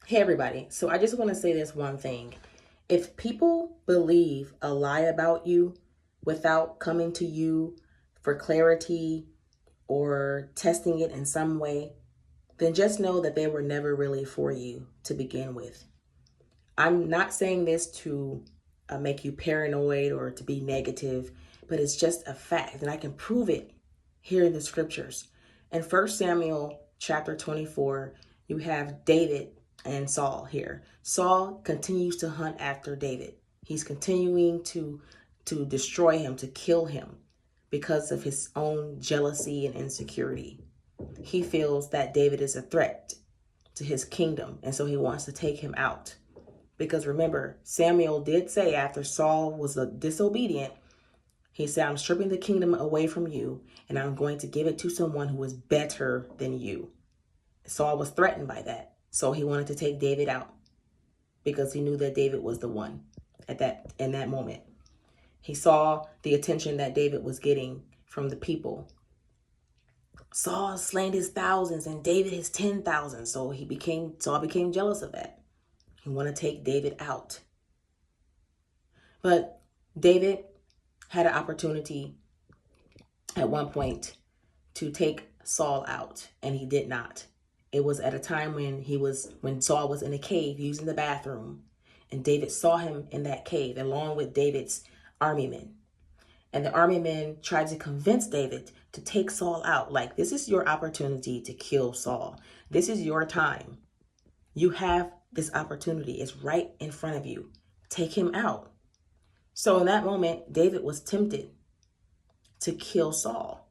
Hey, everybody. So I just want to say this one thing. If people believe a lie about you without coming to you for clarity or testing it in some way, then just know that they were never really for you to begin with. I'm not saying this to make you paranoid or to be negative, but it's just a fact, and I can prove it here in the scriptures. In 1 Samuel chapter 24, you have David and Saul here. Saul continues to hunt after David. He's continuing to destroy him, to kill him because of his own jealousy and insecurity. He feels that David is a threat to his kingdom, and so he wants to take him out. Because remember, Samuel did say after Saul was disobedient, he said, I'm stripping the kingdom away from you and I'm going to give it to someone who is better than you. Saul was threatened by that. So he wanted to take David out because he knew that David was the one in that moment. He saw the attention that David was getting from the people. Saul slain his thousands and David his 10,000. So Saul became jealous of that. He wanted to take David out. But David had an opportunity at one point to take Saul out, and he did not. It was at a time when Saul was in a cave using the bathroom, and David saw him in that cave along with David's army men. And the army men tried to convince David to take Saul out. Like, this is your opportunity to kill Saul. This is your time. You have this opportunity. It's right in front of you. Take him out. So in that moment, David was tempted to kill Saul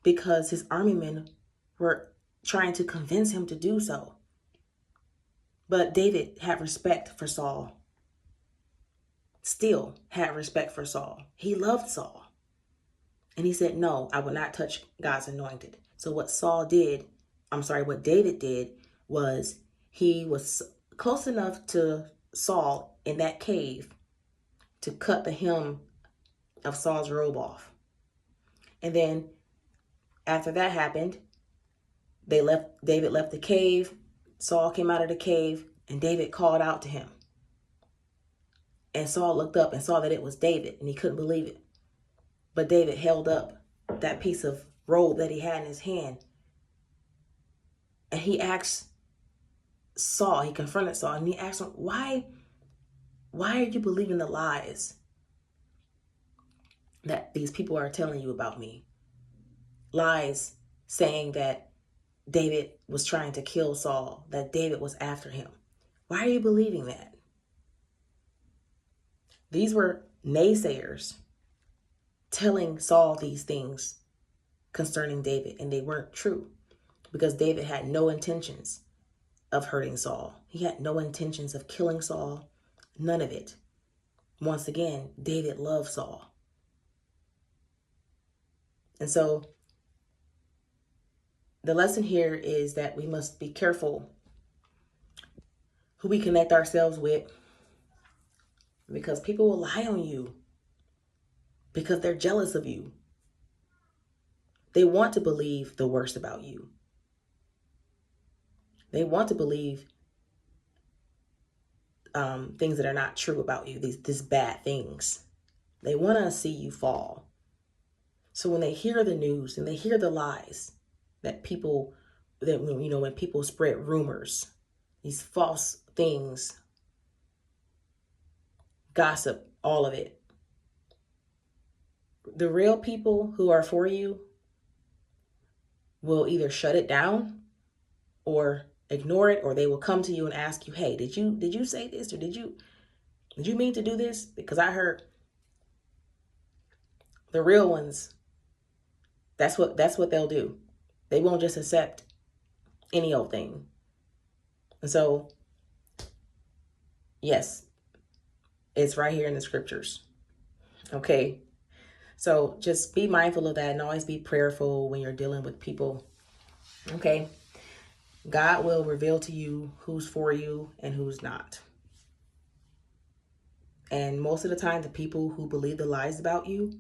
because his army men were trying to convince him to do so. But David had respect for Saul. Still had respect for Saul. He loved Saul. And he said, no, I will not touch God's anointed. So what David did was he was close enough to Saul in that cave to cut the hem of Saul's robe off. And then after that happened, David left the cave. Saul came out of the cave and David called out to him. And Saul looked up and saw that it was David and he couldn't believe it. But David held up that piece of robe that he had in his hand. And he confronted Saul and he asked him, why are you believing the lies that these people are telling you about me? Lies saying that David was trying to kill Saul, that David was after him. Why are you believing that? These were naysayers telling Saul these things concerning David, and they weren't true because David had no intentions of hurting Saul. He had no intentions of killing Saul, none of it. Once again, David loved Saul. And so the lesson here is that we must be careful who we connect ourselves with, because people will lie on you because they're jealous of you. They want to believe the worst about you. They want to believe things that are not true about you, these bad things. They want to see you fall. So when they hear the news and they hear the lies that when people spread rumors, these false things, gossip, all of it, the real people who are for you will either shut it down or ignore it, or they will come to you and ask you, hey, did you say this, or did you mean to do this? Because I heard. The real ones, that's what they'll do. They won't just accept any old thing. And so, yes, it's right here in the scriptures. Okay. So just be mindful of that and always be prayerful when you're dealing with people. Okay. God will reveal to you who's for you and who's not. And most of the time, the people who believe the lies about you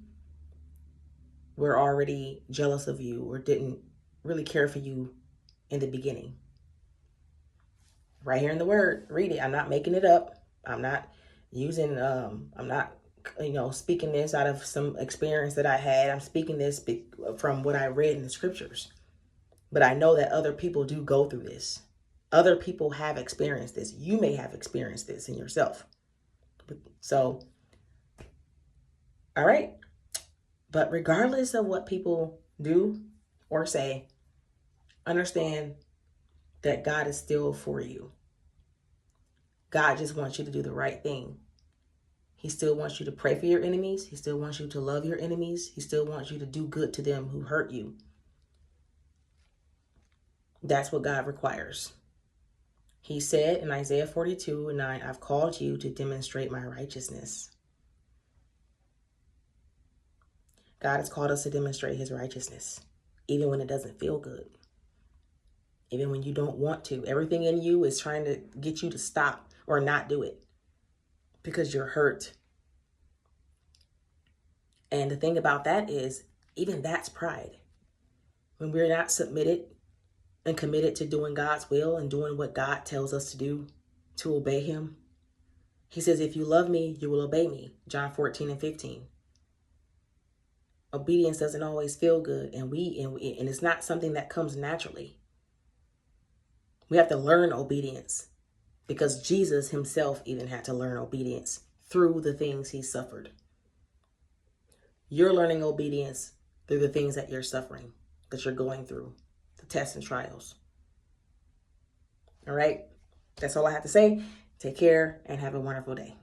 were already jealous of you or didn't really care for you in the beginning. Right here in the word. Read it. I'm not making it up. I'm not using, I'm not, speaking this out of some experience that I had. I'm speaking this from what I read in the scriptures. But I know that other people do go through this. Other people have experienced this. You may have experienced this in yourself. So, all right. But regardless of what people do or say, understand that God is still for you. God just wants you to do the right thing. He still wants you to pray for your enemies. He still wants you to love your enemies. He still wants you to do good to them who hurt you. That's what God requires. He said in Isaiah 42:9, I've called you to demonstrate my righteousness. God has called us to demonstrate his righteousness, even when it doesn't feel good, even when you don't want to. Everything in you is trying to get you to stop or not do it because you're hurt. And the thing about that is, even that's pride. When we're not submitted and committed to doing God's will and doing what God tells us to do, to obey him. He says, if you love me, you will obey me. John 14:15. Obedience doesn't always feel good, and it's not something that comes naturally. We have to learn obedience because Jesus himself even had to learn obedience through the things he suffered. You're learning obedience through the things that you're suffering, that you're going through, the tests and trials. All right. That's all I have to say. Take care and have a wonderful day.